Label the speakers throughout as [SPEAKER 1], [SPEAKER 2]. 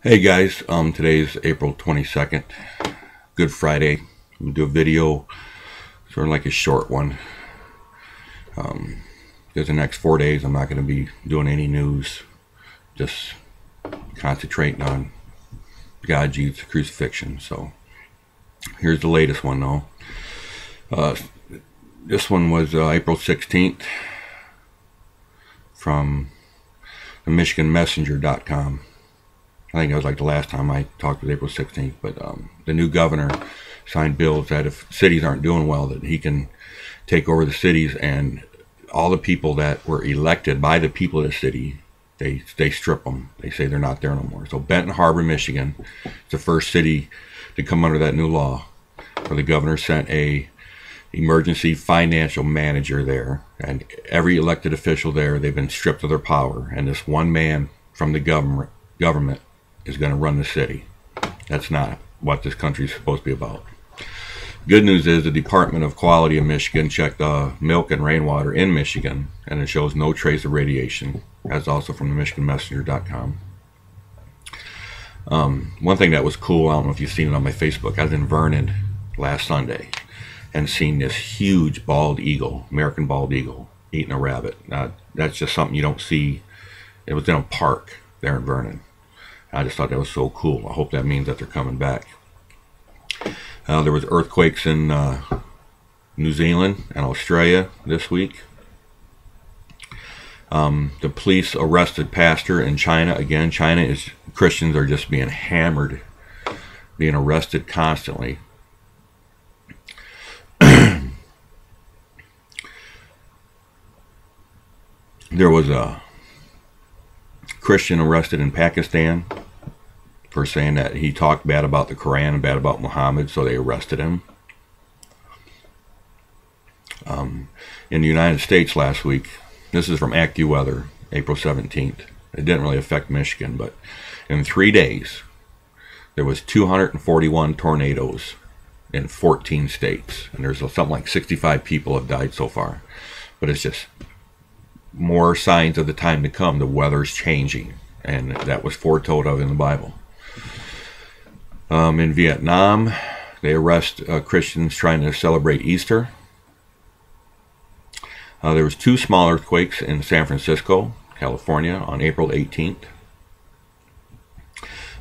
[SPEAKER 1] Hey guys, today's April 22nd, Good Friday. I'm gonna do a video, sort of like a short one. Because the next 4 days I'm not going to be doing any news, just concentrating on God, Jesus, crucifixion. So here's the latest one though. This one was April 16th from the MichiganMessenger.com. I think that was like the last time I talked with April 16th, but the new governor signed bills that if cities aren't doing well, that he can take over the cities, and all the people that were elected by the people of the city, they strip them. They say they're not there no more. So Benton Harbor, Michigan, is the first city to come under that new law, where the governor sent a emergency financial manager there, and every elected official there, they've been stripped of their power, and this one man from the government is going to run the city. That's not what this country is supposed to be about. Good news is the Department of Quality of Michigan checked milk and rainwater in Michigan, and it shows no trace of radiation. That's also from the MichiganMessenger.com. One thing that was cool, I don't know if you've seen it on my Facebook, I was in Vernon last Sunday and seen this huge bald eagle, American bald eagle, eating a rabbit. That's just something you don't see. It was in a park there in Vernon. I just thought that was so cool. I hope that means that they're coming back. There was earthquakes in New Zealand and Australia this week. The police arrested pastor in China. Again, Christians are just being hammered, being arrested constantly. There was a Christian arrested in Pakistan for saying that he talked bad about the Quran and bad about Muhammad, so they arrested him. In the United States last week, this is from AccuWeather, April 17th. It didn't really affect Michigan, but in 3 days, there was 241 tornadoes in 14 states. And there's something like 65 people have died so far. But it's just more signs of the time to come. The weather's changing, and that was foretold of in the Bible. In Vietnam, they arrest Christians trying to celebrate Easter. There was 2 small earthquakes in San Francisco, California, on April 18th.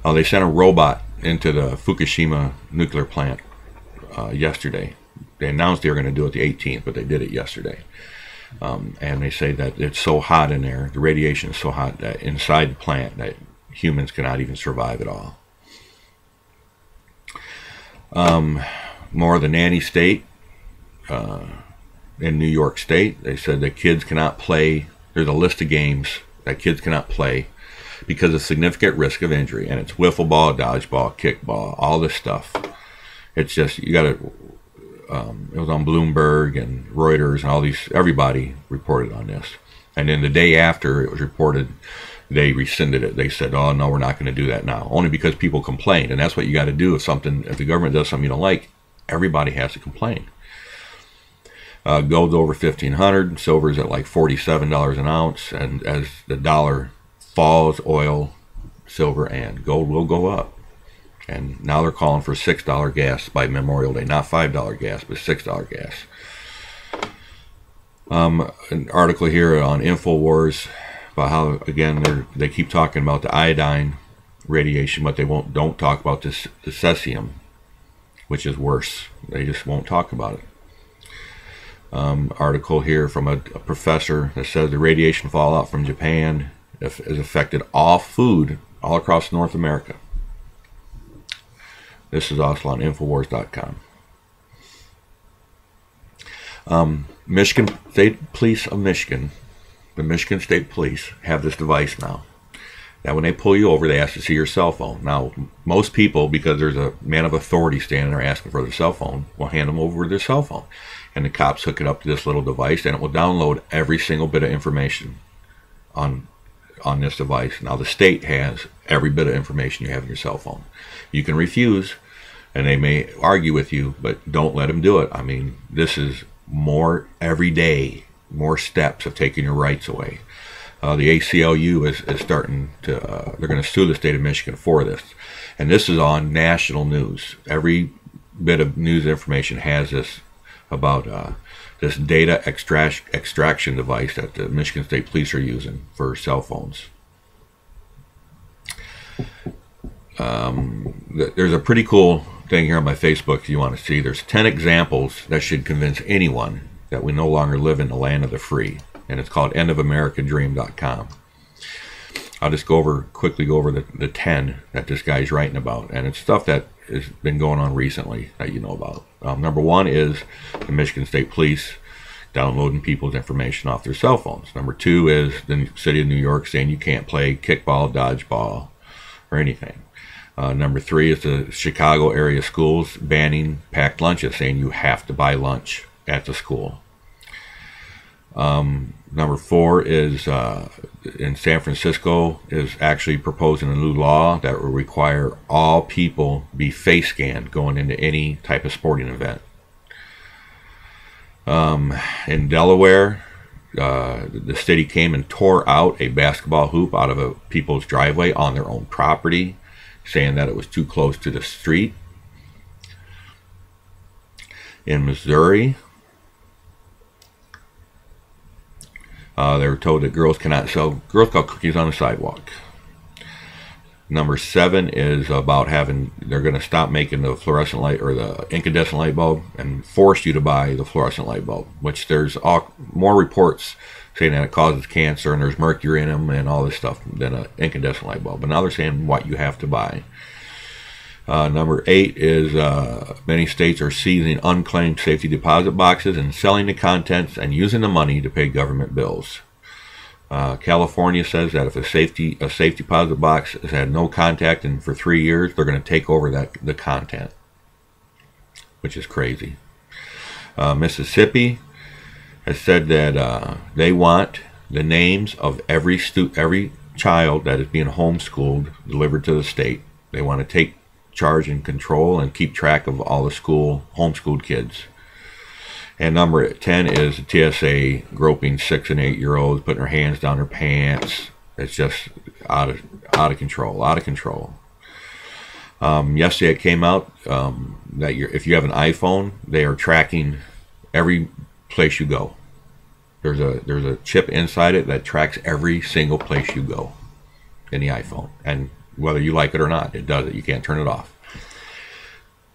[SPEAKER 1] They sent a robot into the Fukushima nuclear plant yesterday. They announced they were going to do it the 18th, but they did it yesterday. And they say that it's so hot in there, the radiation is so hot that inside the plant that humans cannot even survive at all. More of the nanny state in New York State, they said that kids cannot play. There's a list of games that kids cannot play because of significant risk of injury, and it's wiffle ball, dodgeball, kickball, all this stuff. It's just, you got to, it was on Bloomberg and Reuters and all these, everybody reported on this. And then the day after it was reported, they rescinded it. They said, oh no, we're not going to do that now, only because people complained. And that's what you got to do. If the government does something you don't like, everybody has to complain. Gold's over $1,500, silver's at like $47 an ounce, and as the dollar falls, oil, silver, and gold will go up. And now they're calling for $6 gas by Memorial Day, not $5 gas, but $6 gas. An article here on InfoWars about how, again, they keep talking about the iodine radiation, but they don't talk about the cesium, which is worse. They just won't talk about it. Article here from a professor that says the radiation fallout from Japan has affected all food all across North America. This is also on Infowars.com. Michigan State Police of Michigan, the Michigan State Police, have this device now. That when they pull you over, they ask to see your cell phone. Now, most people, because there's a man of authority standing there asking for their cell phone, will hand them over their cell phone. And the cops hook it up to this little device, and it will download every single bit of information on this device. Now, the state has every bit of information you have in your cell phone. You can refuse, and they may argue with you, but don't let them do it. I mean, this is more every day, more steps of taking your rights away. The ACLU is starting to, they're going to sue the state of Michigan for this. And this is on national news. Every bit of news information has this about this data extraction device that the Michigan State Police are using for cell phones. There's a pretty cool thing here on my Facebook if you want to see. There's 10 examples that should convince anyone that we no longer live in the land of the free. And it's called endofamericadream.com. I'll just quickly go over the 10 that this guy's writing about. And it's stuff that has been going on recently that you know about. Number one is the Michigan State Police downloading people's information off their cell phones. Number two is the city of New York saying you can't play kickball, dodgeball, or anything. Number three is the Chicago area schools banning packed lunches, saying you have to buy lunch at the school. Number four is in San Francisco is actually proposing a new law that will require all people be face scanned going into any type of sporting event. In Delaware, the city came and tore out a basketball hoop out of a people's driveway on their own property, saying that it was too close to the street. In Missouri, they were told that girls cannot sell Girl Scout cookies on the sidewalk. Number 7 is about they're going to stop making the fluorescent light or the incandescent light bulb and force you to buy the fluorescent light bulb, which there's more reports saying that it causes cancer and there's mercury in them and all this stuff than an incandescent light bulb. But now they're saying what you have to buy. Number 8 is many states are seizing unclaimed safety deposit boxes and selling the contents and using the money to pay government bills. California says that if a safety deposit box has had no contact and for 3 years, they're going to take over the content, which is crazy. Mississippi has said that they want the names of every child that is being homeschooled delivered to the state. They want to take charge and control and keep track of all the homeschooled kids. And number 10 is the TSA groping 6 and 8 year olds, putting their hands down their pants. It's just out of control. Yesterday it came out that if you have an iPhone, they are tracking every place you go. There's a chip inside it that tracks every single place you go in the iPhone, and whether you like it or not, it does it. You can't turn it off.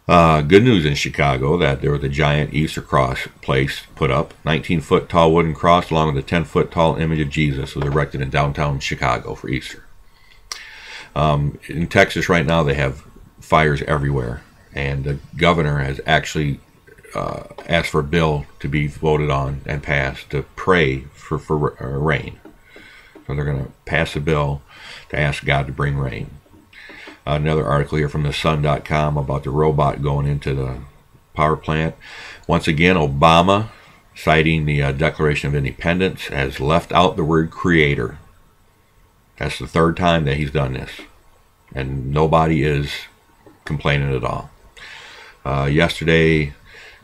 [SPEAKER 1] Good news in Chicago that there was a giant Easter cross place put up. 19-foot tall wooden cross along with a 10-foot tall image of Jesus was erected in downtown Chicago for Easter. In Texas right now they have fires everywhere, and the governor has actually asked for a bill to be voted on and passed to pray for rain. So they're going to pass a bill to ask God to bring rain. Another article here from thesun.com about the robot going into the power plant. Once again, Obama, citing the Declaration of Independence, has left out the word creator. That's the 3rd time that he's done this, and nobody is complaining at all. Yesterday,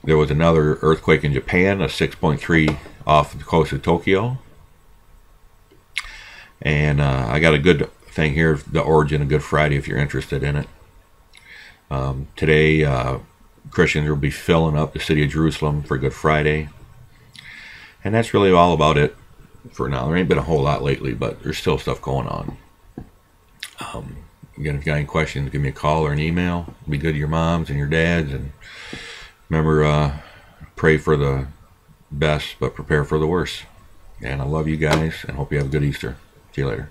[SPEAKER 1] there was another earthquake in Japan, a 6.3 off the coast of Tokyo. And I got a good thing here, the origin of Good Friday, if you're interested in it. Today, Christians will be filling up the city of Jerusalem for Good Friday. And that's really all about it for now. There ain't been a whole lot lately, but there's still stuff going on. Again, if you got any questions, give me a call or an email. Be good to your moms and your dads. And remember, pray for the best, but prepare for the worst. And I love you guys and hope you have a good Easter. See you later.